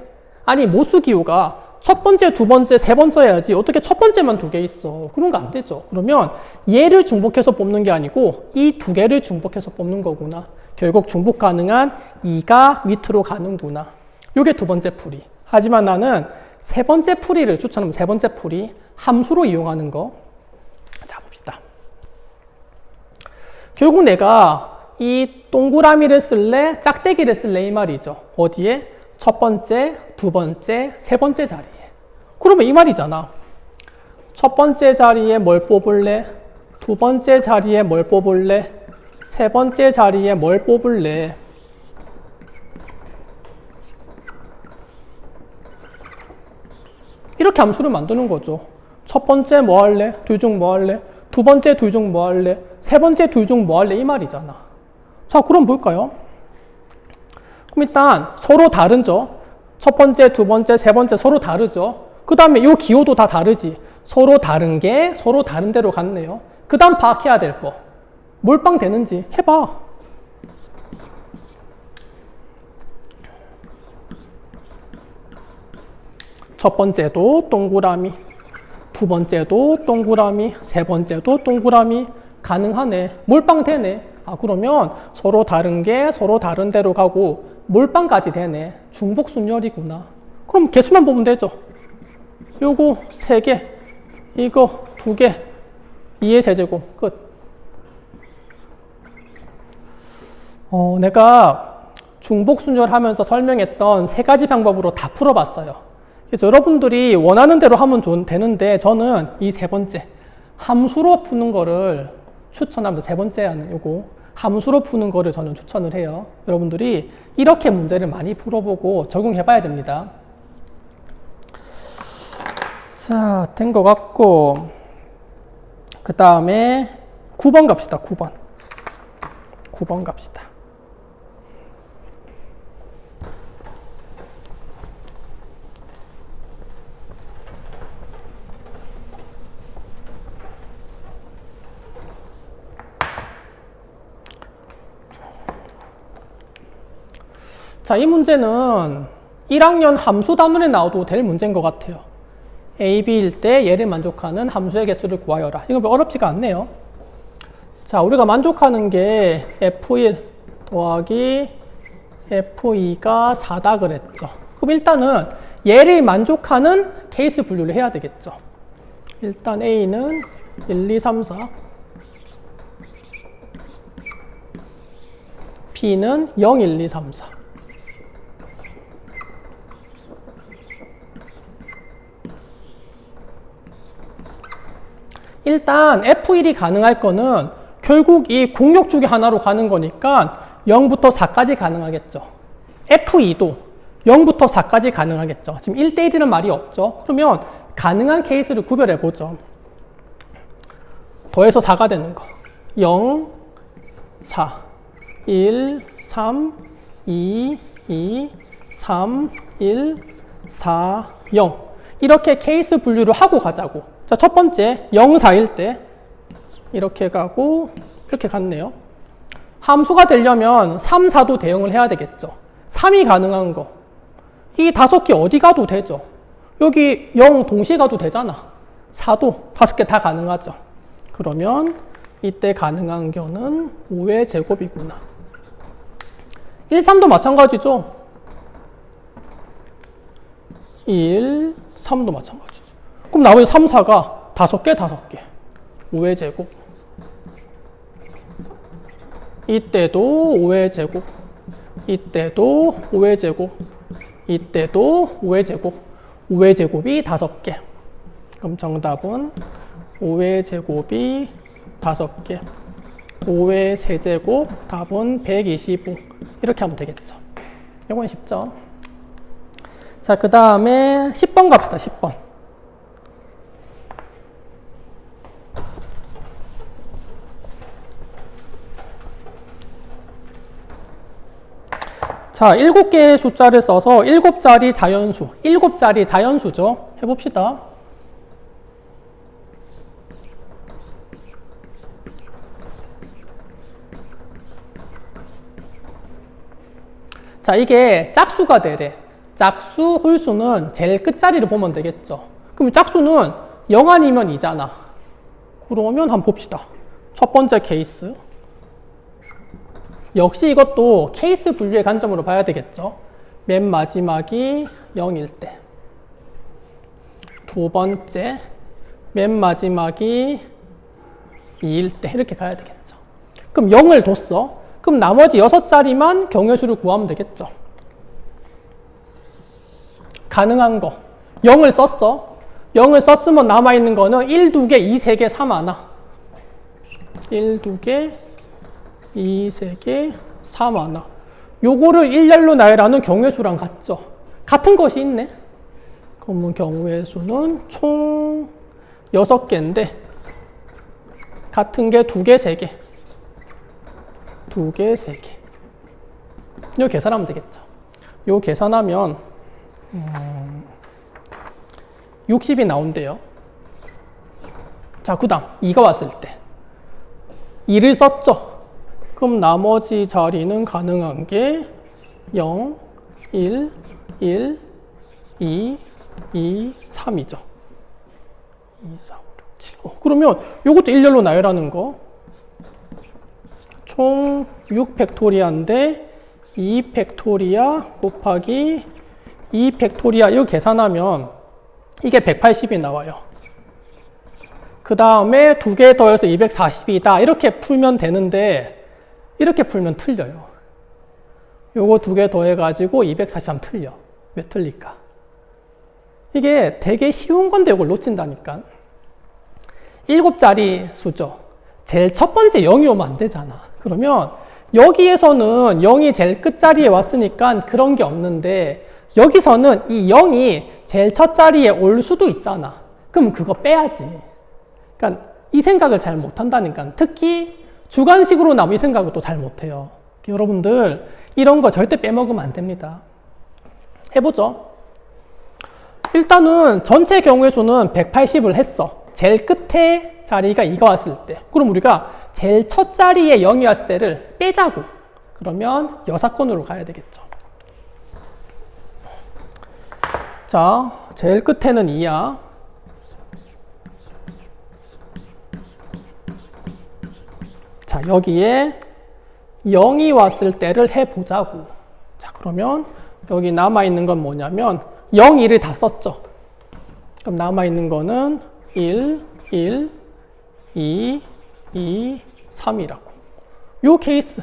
아니, 모수 기호가 첫 번째, 두 번째, 세 번째 해야지. 어떻게 첫 번째만 2개 있어? 그런 거 안 되죠. 그러면 얘를 중복해서 뽑는 게 아니고 이 2개를 중복해서 뽑는 거구나. 결국 중복 가능한 2가 밑으로 가는구나. 요게 두 번째 풀이. 하지만 나는 세 번째 풀이를 추천하면 세 번째 풀이 함수로 이용하는 거. 자, 봅시다. 결국 내가 이 동그라미를 쓸래, 짝대기를 쓸래 이 말이죠. 어디에? 첫 번째, 두 번째, 세 번째 자리에. 그러면 이 말이잖아. 첫 번째 자리에 뭘 뽑을래? 두 번째 자리에 뭘 뽑을래? 세 번째 자리에 뭘 뽑을래? 이렇게 함수를 만드는 거죠. 첫 번째 뭐 할래? 둘 중 뭐 할래? 두 번째 둘 중 뭐 할래? 세 번째 둘 중 뭐 할래? 이 말이잖아. 자, 그럼 볼까요? 그럼 일단 서로 다르죠. 첫 번째, 두 번째, 세 번째 서로 다르죠. 그 다음에 이 기호도 다 다르지. 서로 다른 게 서로 다른 데로 갔네요. 그 다음 파악해야 될 거. 몰빵 되는지 해봐. 첫 번째도 동그라미, 두 번째도 동그라미, 세 번째도 동그라미. 가능하네. 몰빵 되네. 아, 그러면 서로 다른 게 서로 다른 데로 가고 몰빵까지 되네. 중복순열이구나. 그럼 개수만 보면 되죠. 요거 3개, 이거 2개, 2의 제제곱 끝. 내가 중복순열하면서 설명했던 3가지 방법으로 다 풀어봤어요. 그래서 여러분들이 원하는 대로 하면 되는데 저는 이 세 번째 함수로 푸는 거를 추천합니다. 세 번째 하는 요거 함수로 푸는 거를 저는 추천을 해요. 여러분들이 이렇게 문제를 많이 풀어보고 적용해 봐야 됩니다. 자, 된 것 같고 그 다음에 9번 갑시다. 9번 갑시다. 자, 이 문제는 1학년 함수 단원에 나와도 될 문제인 것 같아요. A, B일 때 얘를 만족하는 함수의 개수를 구하여라. 이거 어렵지가 않네요. 자, 우리가 만족하는 게 F1 더하기 F2가 4다 그랬죠. 그럼 일단은 얘를 만족하는 케이스 분류를 해야 되겠죠. 일단 A는 1, 2, 3, 4 B는 0, 1, 2, 3, 4 일단 F1이 가능할 거는 결국 이 공역 주기 하나로 가는 거니까 0부터 4까지 가능하겠죠. F2도 0부터 4까지 가능하겠죠. 지금 1대1이라는 말이 없죠. 그러면 가능한 케이스를 구별해 보죠. 더해서 4가 되는 거. 0, 4, 1, 3, 2, 2, 3, 1, 4, 0. 이렇게 케이스 분류를 하고 가자고. 자, 첫 번째 0, 4일 때 이렇게 가고 이렇게 갔네요. 함수가 되려면 3, 4도 대응을 해야 되겠죠. 3이 가능한 거. 이 5개 어디 가도 되죠. 여기 0 동시에 가도 되잖아. 4도 5개 다 가능하죠. 그러면 이때 가능한 거는 5의 제곱이구나. 1, 3도 마찬가지죠. 1, 3도 마찬가지죠. 그럼 나머지 3, 4가 5개, 5개. 5의 제곱. 이때도 5의 제곱. 이때도 5의 제곱. 이때도 5의 제곱. 5의 제곱이 5개. 그럼 정답은 5의 제곱이 5개. 5의 세제곱 답은 125. 이렇게 하면 되겠죠. 이건 쉽죠. 자, 그 다음에 10번 갑시다. 10번. 자, 7개의 숫자를 써서 7자리 자연수, 7자리 자연수죠. 해봅시다. 자, 이게 짝수가 되래. 짝수, 홀수는 제일 끝자리를 보면 되겠죠. 그럼 짝수는 0 아니면 2잖아. 그러면 한번 봅시다. 첫 번째 케이스. 역시 이것도 케이스 분류의 관점으로 봐야 되겠죠. 맨 마지막이 0일 때. 두 번째, 맨 마지막이 2일 때. 이렇게 가야 되겠죠. 그럼 0을 뒀어. 그럼 나머지 6자리만 경우의 수를 구하면 되겠죠. 가능한 거. 0을 썼어. 0을 썼으면 남아있는 거는 1, 2개, 2, 3개, 3 하나. 1, 2개, 2, 3개, 3 하나. 요거를 일렬로 나열하는 경우의 수랑 같죠. 같은 것이 있네. 그러면 경우의 수는 총 6개인데 같은 게 2개, 3개. 2개, 3개. 이거 계산하면 되겠죠. 이거 계산하면 60이 나온대요. 자, 그 다음 2가 왔을 때 2를 썼죠. 그럼 나머지 자리는 가능한 게 0, 1, 1, 2, 2, 3이죠. 2, 4, 5, 6, 7. 그러면 이것도 일렬로 나열하는 거. 총 6 팩토리아인데 2 팩토리아 곱하기 2 팩토리아 이거 계산하면 이게 180이 나와요. 그 다음에 2개 더해서 240이다. 이렇게 풀면 되는데 이렇게 풀면 틀려요. 요거 2개 더해가지고 243 틀려. 왜 틀릴까? 이게 되게 쉬운 건데 이걸 놓친다니까. 7자리 수죠. 제일 첫 번째 0이 오면 안 되잖아. 그러면 여기에서는 0이 제일 끝자리에 왔으니까 그런 게 없는데 여기서는 이 0이 제일 첫 자리에 올 수도 있잖아. 그럼 그거 빼야지. 그러니까 이 생각을 잘 못한다니까. 특히 주관식으로 나면 이 생각을 또 잘 못해요. 여러분들 이런 거 절대 빼먹으면 안 됩니다. 해보죠. 일단은 전체 경우의 수는 180을 했어. 제일 끝에 자리가 2가 왔을 때. 그럼 우리가 제일 첫 자리에 0이 왔을 때를 빼자고. 그러면 여사건으로 가야 되겠죠. 자, 제일 끝에는 2야. 자, 여기에 0이 왔을 때를 해보자고. 자, 그러면 여기 남아있는 건 뭐냐면 0, 1을 다 썼죠. 그럼 남아있는 거는 1, 1, 2, 2, 3이라고. 요 케이스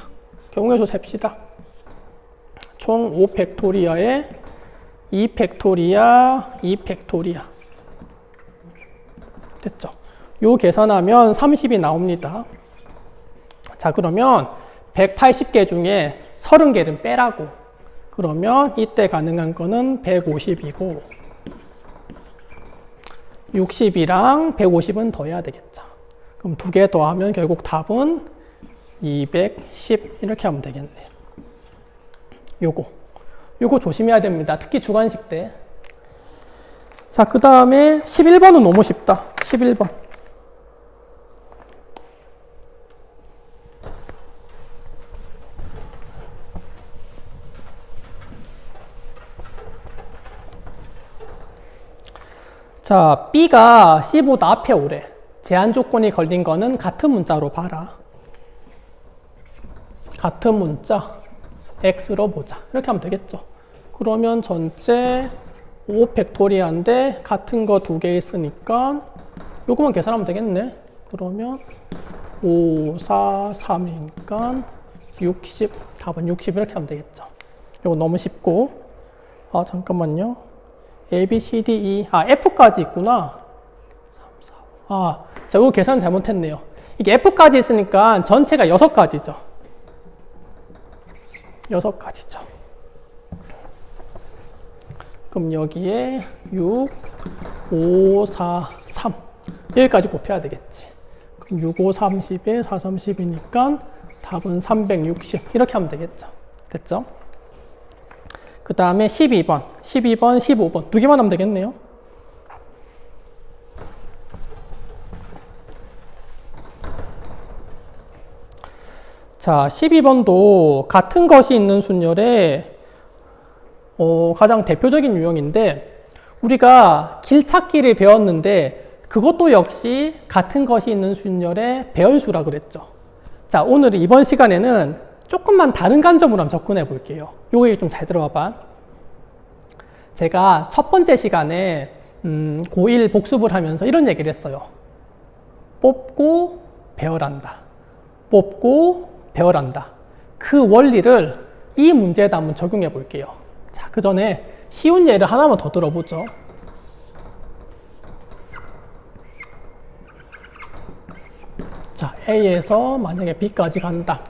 경우의 수 셉시다. 총 5 팩토리아에 2 팩토리아, 2 팩토리아. 됐죠? 요 계산하면 30이 나옵니다. 자, 그러면 180개 중에 30개를 빼라고. 그러면 이때 가능한 거는 150이고 60이랑 150은 더해야 되겠죠. 그럼 2개 더하면 결국 답은 210 이렇게 하면 되겠네요. 요거 조심해야 됩니다. 특히 주관식 때. 자, 그 다음에 11번은 너무 쉽다. 11번. 자, B가 C보다 앞에 오래. 제한 조건이 걸린 거는 같은 문자로 봐라. 같은 문자 X로 보자. 이렇게 하면 되겠죠. 그러면 전체 5 팩토리아인데 같은 거 2개 있으니까 요거만 계산하면 되겠네. 그러면 5, 4, 3이니까 60. 답은 60 이렇게 하면 되겠죠. 요거 너무 쉽고. 잠깐만요. A, B, C, D, E. F까지 있구나. 3, 4, 자, 이거 계산 잘못했네요. 이게 F까지 있으니까 전체가 6가지죠. 6가지죠. 그럼 여기에 6, 5, 4, 3. 여기까지 곱해야 되겠지. 그럼 6, 5, 30에 4, 30이니까 답은 360. 이렇게 하면 되겠죠. 됐죠? 그 다음에 12번, 15번. 두 개만 하면 되겠네요. 자, 12번도 같은 것이 있는 순열의 가장 대표적인 유형인데, 우리가 길찾기를 배웠는데 그것도 역시 같은 것이 있는 순열의 배열수라 그랬죠. 자, 오늘 이번 시간에는 조금만 다른 관점으로 한번 접근해 볼게요. 요거 좀 잘 들어봐봐. 제가 첫 번째 시간에 고1 복습을 하면서 이런 얘기를 했어요. 뽑고 배열한다. 뽑고 배열한다. 그 원리를 이 문제에다 한번 적용해 볼게요. 자, 그 전에 쉬운 예를 하나만 더 들어보죠. 자, A에서 만약에 B까지 간다.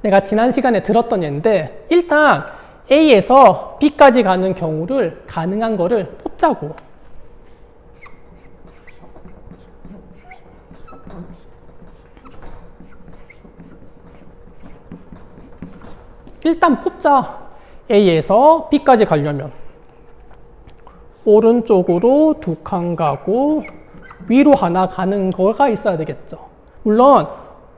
내가 지난 시간에 들었던 예인데, 일단 A에서 B까지 가는 경우를 가능한 거를 뽑자고. 일단 뽑자. A에서 B까지 가려면 오른쪽으로 2칸 가고 위로 하나 가는 거가 있어야 되겠죠. 물론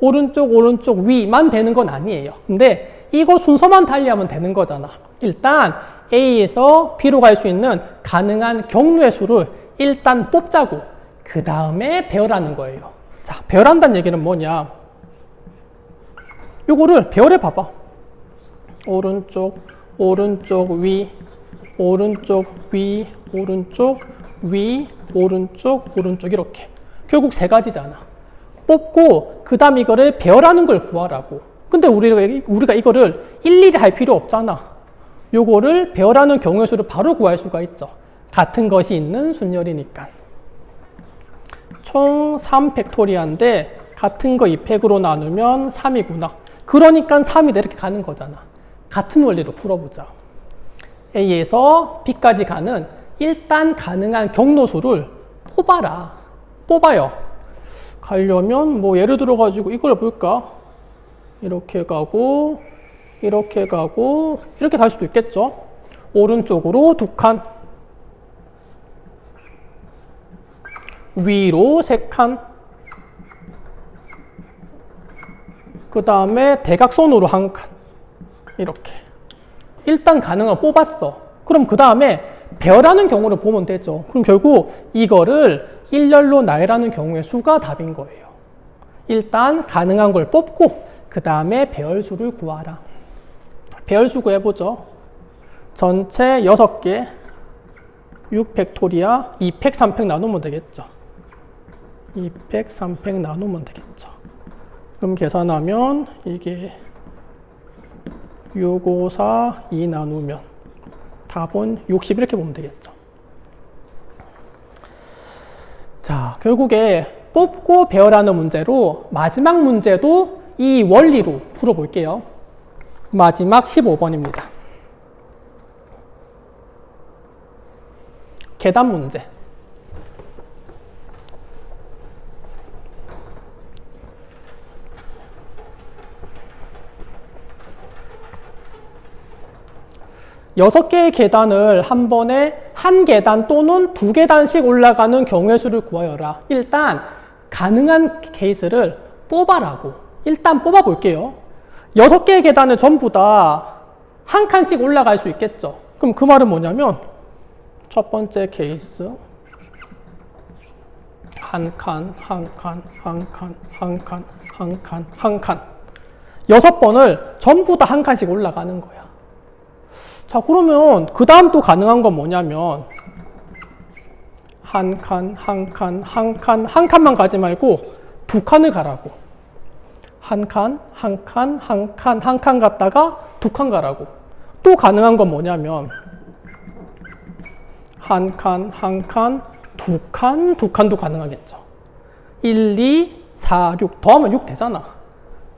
오른쪽 위만 되는 건 아니에요. 근데 이거 순서만 달리하면 되는 거잖아. 일단 A에서 B로 갈 수 있는 가능한 경로의 수를 일단 뽑자고. 그 다음에 배열하는 거예요. 자, 배열한다는 얘기는 뭐냐. 요거를 배열해 봐봐. 오른쪽 위, 오른쪽 위, 오른쪽 위, 오른쪽 이렇게. 결국 3가지잖아. 뽑고 그 다음 이거를 배열하는 걸 구하라고. 근데 우리가 이거를 일일이 할 필요 없잖아. 요거를 배열하는 경우의 수를 바로 구할 수가 있죠. 같은 것이 있는 순열이니까. 총 3팩토리아인데 같은 거 2팩으로 나누면 3이구나. 그러니까 3이 이렇게 가는 거잖아. 같은 원리로 풀어보자. A에서 B까지 가는 일단 가능한 경로수를 뽑아라. 뽑아요. 가려면 뭐 예를 들어 가지고 이걸 볼까? 이렇게 가고 이렇게 가고 이렇게 갈 수도 있겠죠. 오른쪽으로 2칸, 위로 3칸, 그 다음에 대각선으로 1칸. 이렇게. 일단 가능한 거 뽑았어. 그럼 그 다음에 배열하는 경우를 보면 되죠. 그럼 결국 이거를 일렬로 나열하는 경우의 수가 답인 거예요. 일단 가능한 걸 뽑고 그 다음에 배열수를 구하라. 배열수 구해보죠. 전체 6개 6팩토리아 2팩 3팩 나누면 되겠죠. 2팩 3팩 나누면 되겠죠. 그럼 계산하면 이게 6, 5, 4, 2 나누면 답은 60 이렇게 보면 되겠죠. 자, 결국에 뽑고 배열하는 문제로 마지막 문제도 이 원리로 풀어볼게요. 마지막 15번입니다. 계단 문제. 여섯 개의 계단을 한 번에 한 계단 또는 2계단씩 올라가는 경우의 수를 구하여라. 일단 가능한 케이스를 뽑아라고. 일단 뽑아 볼게요. 6개의 계단을 전부 다 한 칸씩 올라갈 수 있겠죠. 그럼 그 말은 뭐냐면 첫 번째 케이스 한 칸, 한 칸, 한 칸, 한 칸, 한 칸, 한 칸. 6번을 전부 다 한 칸씩 올라가는 거야. 자, 그러면 그 다음 또 가능한 건 뭐냐면 한 칸, 한 칸, 한 칸, 한 칸만 가지 말고 2칸을 가라고. 한 칸, 한 칸, 한 칸, 한 칸 갔다가 2칸 가라고. 또 가능한 건 뭐냐면 한 칸, 두 칸도 가능하겠죠. 1, 2, 4, 6 더하면 6 되잖아.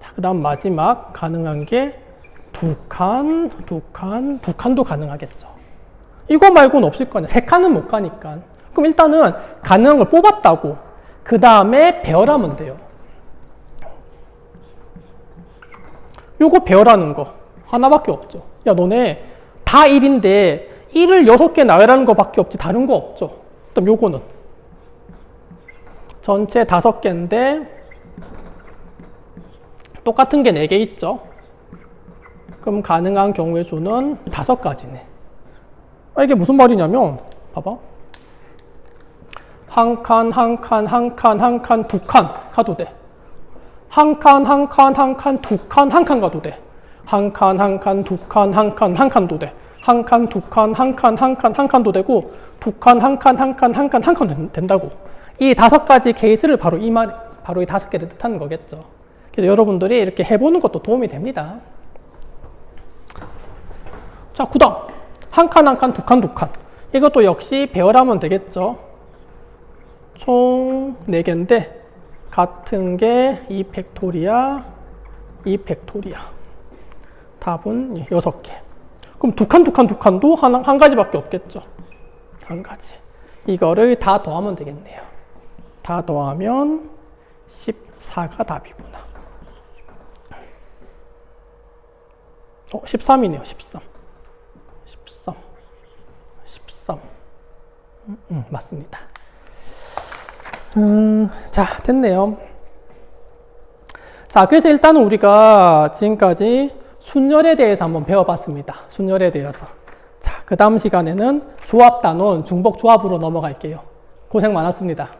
자, 그 다음 마지막 가능한 게 두 칸도 가능하겠죠. 이거 말고는 없을 거 아니야. 세 칸은 못 가니까. 그럼 일단은 가능한 걸 뽑았다고. 그 다음에 배열하면 돼요. 요거 배열하는 거 하나밖에 없죠. 야, 너네 다 1인데 1을 6개 나열하는 거밖에 없지 다른 거 없죠. 그럼 요거는 전체 5개인데 똑같은 게 4개 있죠. 그럼 가능한 경우의 수는 5가지네. 이게 무슨 말이냐면 봐봐. 한 칸, 두 칸 가도 돼. 한 칸, 두 칸, 한 칸 가도 돼. 한 칸, 두 칸, 한 칸도 돼. 한 칸, 두 칸, 한 칸도 되고, 두 칸, 한 칸 된다고. 이 5가지 케이스를 바로 이 5개를 뜻하는 거겠죠. 그래서 여러분들이 이렇게 해보는 것도 도움이 됩니다. 자, 그 다음. 한 칸, 두 칸. 이것도 역시 배열하면 되겠죠. 총 4개인데, 같은 게 2팩토리아. 답은 6개. 그럼 두 칸도 한 가지밖에 없겠죠. 한 가지. 이거를 다 더하면 되겠네요. 다 더하면 14가 답이구나. 13이네요. 13. 맞습니다. 자, 됐네요. 자, 그래서 일단은 우리가 지금까지 순열에 대해서 한번 배워봤습니다. 순열에 대해서. 자, 그 다음 시간에는 조합 단원, 중복 조합으로 넘어갈게요. 고생 많았습니다.